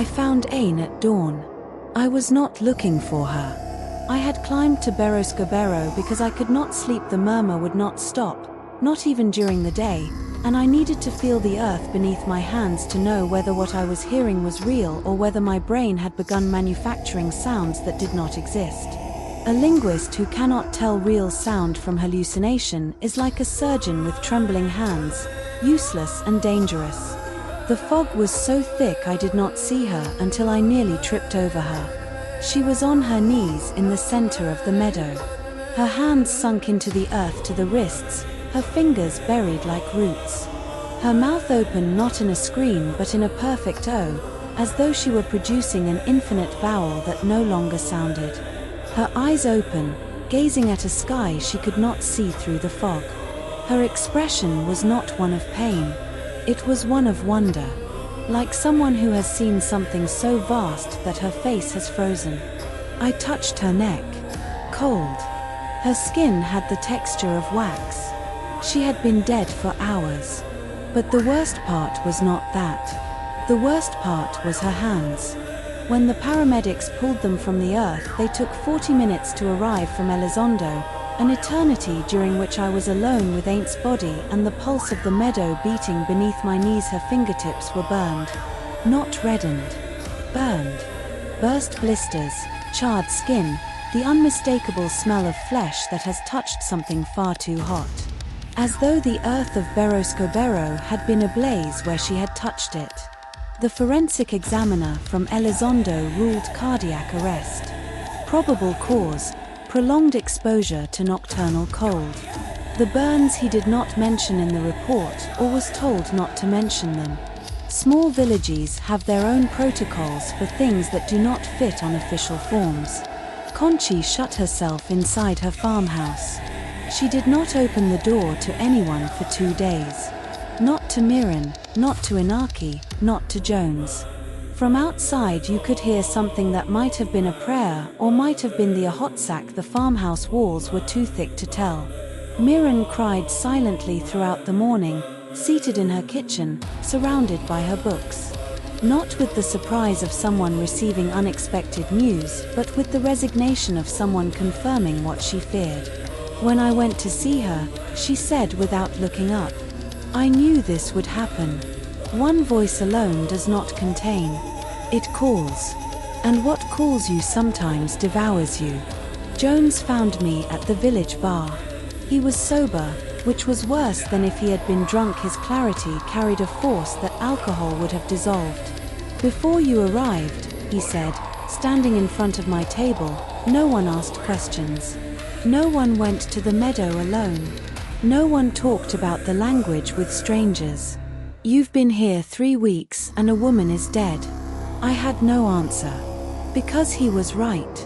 I found Ain at dawn. I was not looking for her. I had climbed to Beroscobero because I could not sleep. The murmur would not stop, not even during the day, and I needed to feel the earth beneath my hands to know whether what I was hearing was real or whether my brain had begun manufacturing sounds that did not exist. A linguist who cannot tell real sound from hallucination is like a surgeon with trembling hands, useless and dangerous. The fog was so thick I did not see her until I nearly tripped over her. She was on her knees in the center of the meadow. Her hands sunk into the earth to the wrists, her fingers buried like roots. Her mouth open not in a scream but in a perfect O, as though she were producing an infinite vowel that no longer sounded. Her eyes open, gazing at a sky she could not see through the fog. Her expression was not one of pain. It was one of wonder, like someone who has seen something so vast that her face has frozen. I touched her neck. Cold. Her skin had the texture of wax. She had been dead for hours. But the worst part was not that. The worst part was her hands. When the paramedics pulled them from the earth, they took 40 minutes to arrive from Elizondo, an eternity during which I was alone with Ain's body and the pulse of the meadow beating beneath my knees. Her fingertips were burned. Not reddened. Burned. Burst blisters, charred skin, the unmistakable smell of flesh that has touched something far too hot. As though the earth of Beroscobero had been ablaze where she had touched it. The forensic examiner from Elizondo ruled cardiac arrest. Probable cause: prolonged exposure to nocturnal cold. The burns he did not mention in the report, or was told not to mention them. Small villages have their own protocols for things that do not fit on official forms. Conchi shut herself inside her farmhouse. She did not open the door to anyone for 2 days. Not to Miran, not to Inaki, not to Jones. From outside you could hear something that might have been a prayer or might have been the ahotsak. The farmhouse walls were too thick to tell. Miran cried silently throughout the morning, seated in her kitchen, surrounded by her books. Not with the surprise of someone receiving unexpected news, but with the resignation of someone confirming what she feared. When I went to see her, she said without looking up, "I knew this would happen. One voice alone does not contain. It calls. And what calls you sometimes devours you." Jones found me at the village bar. He was sober, which was worse than if he had been drunk. His clarity carried a force that alcohol would have dissolved. "Before you arrived," he said, standing in front of my table, "no one asked questions. No one went to the meadow alone. No one talked about the language with strangers. You've been here 3 weeks and a woman is dead." I had no answer. Because he was right.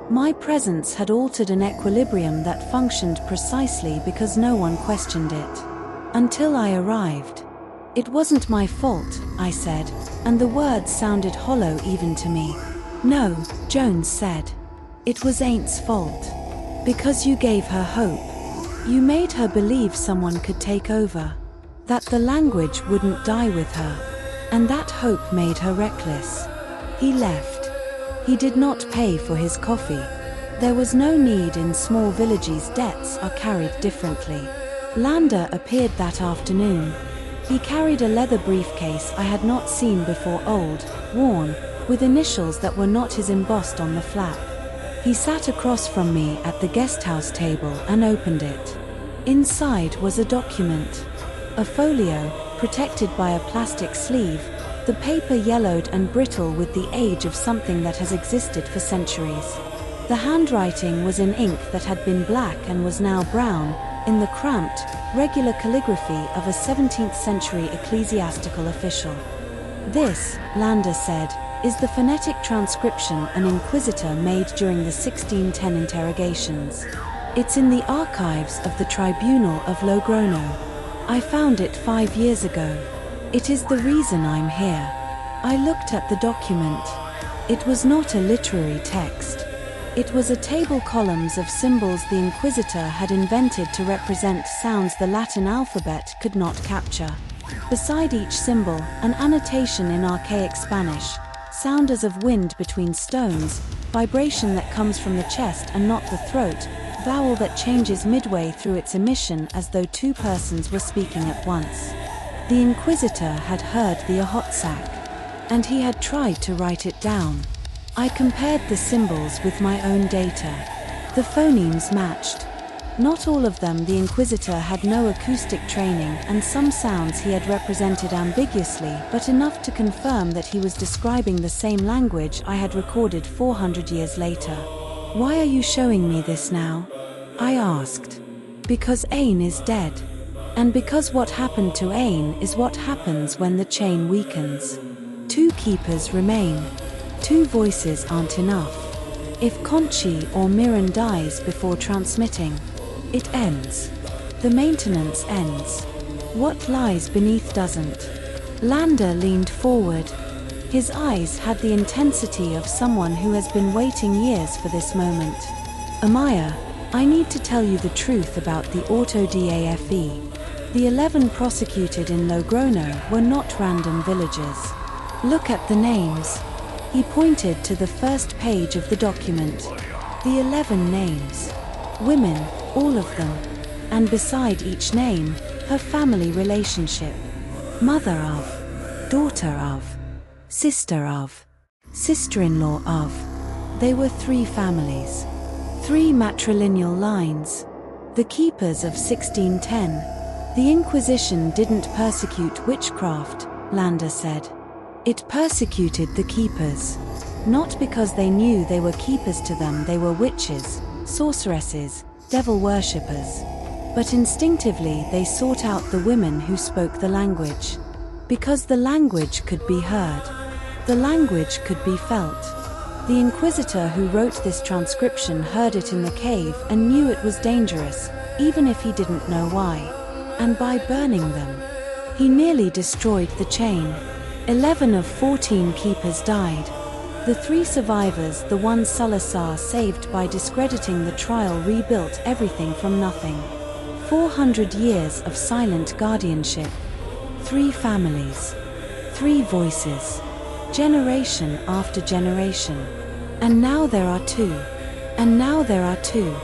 My presence had altered an equilibrium that functioned precisely because no one questioned it. Until I arrived. "It wasn't my fault," I said, and the words sounded hollow even to me. "No," Jones said. "It was Ain's fault. Because you gave her hope. You made her believe someone could take over. That the language wouldn't die with her. And that hope made her reckless." He left. He did not pay for his coffee. There was no need. In small villages debts are carried differently. Lander appeared that afternoon. He carried a leather briefcase I had not seen before, old, worn, with initials that were not his embossed on the flap. He sat across from me at the guesthouse table and opened it. Inside was a document. A folio, protected by a plastic sleeve, the paper yellowed and brittle with the age of something that has existed for centuries. The handwriting was in ink that had been black and was now brown, in the cramped, regular calligraphy of a 17th century ecclesiastical official. "This," Lander said, "is the phonetic transcription an inquisitor made during the 1610 interrogations. It's in the archives of the Tribunal of Logrono. I found it 5 years ago. It is the reason I'm here." I looked at the document. It was not a literary text. It was a table columns of symbols the Inquisitor had invented to represent sounds the Latin alphabet could not capture. Beside each symbol, an annotation in archaic Spanish, sound as of wind between stones, vibration that comes from the chest and not the throat, vowel that changes midway through its emission as though two persons were speaking at once. The Inquisitor had heard the Ahotsak, and he had tried to write it down. I compared the symbols with my own data. The phonemes matched. Not all of them. The Inquisitor had no acoustic training, and some sounds he had represented ambiguously, but enough to confirm that he was describing the same language I had recorded 400 years later. "Why are you showing me this now?" I asked. "Because Ain is dead. And because what happened to Ain is what happens when the chain weakens. Two keepers remain. Two voices aren't enough. If Conchi or Mirren dies before transmitting, it ends. The maintenance ends. What lies beneath doesn't." Lander leaned forward. His eyes had the intensity of someone who has been waiting years for this moment. "Amaya, I need to tell you the truth about the Auto-DAFE. The 11 prosecuted in Logrono were not random villagers. Look at the names." He pointed to the first page of the document. The 11 names. Women, all of them. And beside each name, her family relationship. Mother of, daughter of, sister of, sister-in-law of. They were 3 families. 3 matrilineal lines. The keepers of 1610. The Inquisition didn't persecute witchcraft, Lander said. It persecuted the keepers. Not because they knew they were keepers to them, they were witches, sorceresses, devil worshippers. But instinctively they sought out the women who spoke the language. Because the language could be heard. The language could be felt. The Inquisitor who wrote this transcription heard it in the cave and knew it was dangerous, even if he didn't know why. And by burning them, he nearly destroyed the chain. 11 of 14 keepers died. The 3 survivors, the one Salazar saved by discrediting the trial, rebuilt everything from nothing. 400 years of silent guardianship. 3 families. 3 voices. Generation after generation. And now there are 2. And now there are 2.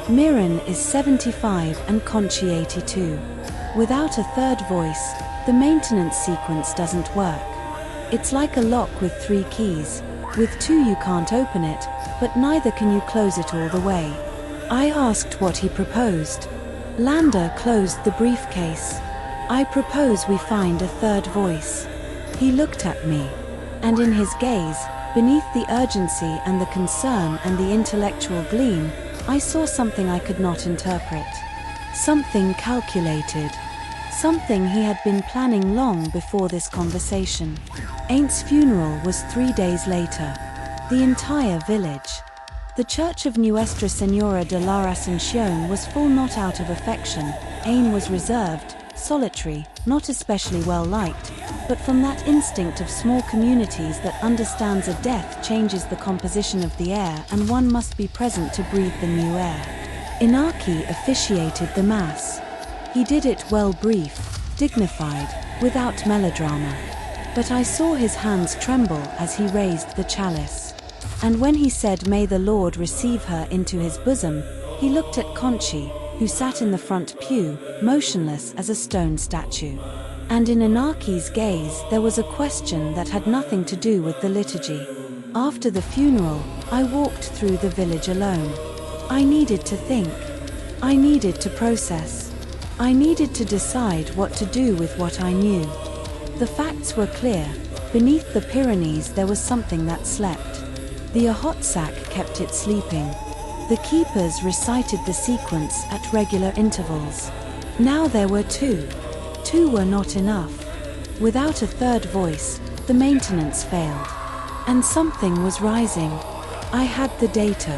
Mirren is 75 and Conchi 82. Without a third voice, the maintenance sequence doesn't work. It's like a lock with 3 keys. With 2 you can't open it, but neither can you close it all the way. I asked what he proposed. Lander closed the briefcase. "I propose we find a third voice." He looked at me. And in his gaze, beneath the urgency and the concern and the intellectual gleam, I saw something I could not interpret. Something calculated. Something he had been planning long before this conversation. Ain's funeral was 3 days later. The entire village. The church of Nuestra Señora de la Ascensión was full, not out of affection. Ain was reserved, solitary, not especially well liked, but from that instinct of small communities that understands a death changes the composition of the air and one must be present to breathe the new air. Inaki officiated the mass. He did it well, brief, dignified, without melodrama. But I saw his hands tremble as he raised the chalice. And when he said, "May the Lord receive her into his bosom," he looked at Conchi, who sat in the front pew, motionless as a stone statue. And in Inaki's gaze there was a question that had nothing to do with the liturgy. After the funeral, I walked through the village alone. I needed to think. I needed to process. I needed to decide what to do with what I knew. The facts were clear. Beneath the Pyrenees there was something that slept. The Ahotsak kept it sleeping. The keepers recited the sequence at regular intervals. Now there were 2. 2 were not enough. Without a third voice, the maintenance failed. And something was rising. I had the data.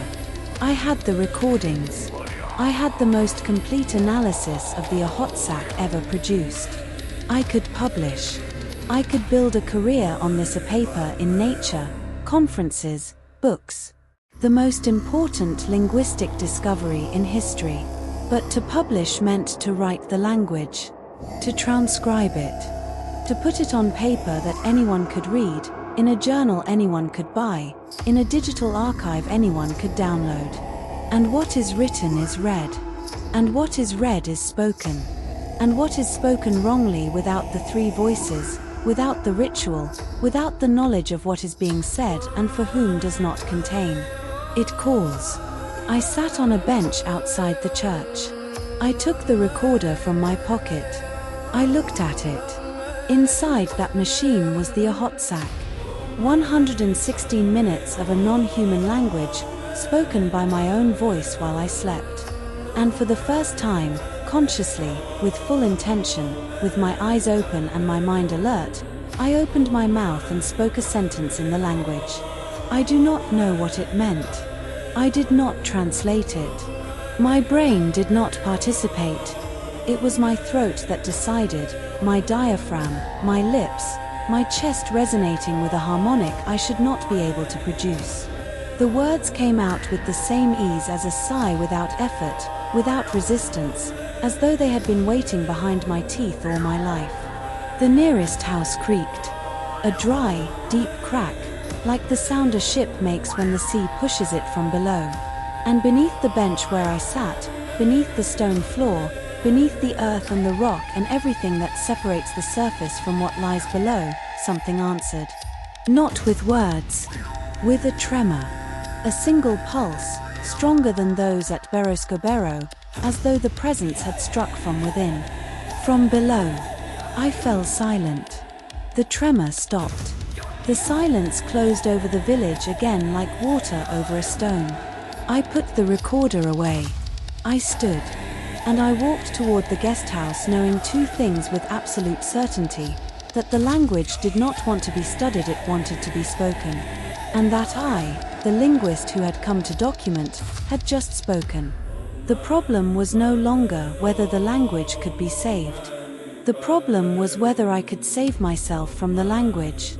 I had the recordings. I had the most complete analysis of the Ahotsak ever produced. I could publish. I could build a career on this, a paper in Nature, conferences, books. The most important linguistic discovery in history. But to publish meant to write the language, to transcribe it, to put it on paper that anyone could read, in a journal anyone could buy, in a digital archive anyone could download. And what is written is read. And what is read is spoken. And what is spoken wrongly without the three voices, without the ritual, without the knowledge of what is being said and for whom does not contain. It calls. I sat on a bench outside the church. I took the recorder from my pocket. I looked at it. Inside that machine was the hot sack. 116 minutes of a non-human language, spoken by my own voice while I slept. And for the first time, consciously, with full intention, with my eyes open and my mind alert, I opened my mouth and spoke a sentence in the language. I do not know what it meant. I did not translate it. My brain did not participate. It was my throat that decided, my diaphragm, my lips, my chest resonating with a harmonic I should not be able to produce. The words came out with the same ease as a sigh, without effort, without resistance, as though they had been waiting behind my teeth all my life. The nearest house creaked. A dry, deep crack, like the sound a ship makes when the sea pushes it from below. And beneath the bench where I sat, beneath the stone floor, beneath the earth and the rock and everything that separates the surface from what lies below, something answered. Not with words, with a tremor. A single pulse, stronger than those at Beroscobero, as though the presence had struck from within. From below. I fell silent. The tremor stopped. The silence closed over the village again like water over a stone. I put the recorder away. I stood. And I walked toward the guest house, knowing two things with absolute certainty: that the language did not want to be studied, it wanted to be spoken. And that I, the linguist who had come to document, had just spoken. The problem was no longer whether the language could be saved. The problem was whether I could save myself from the language.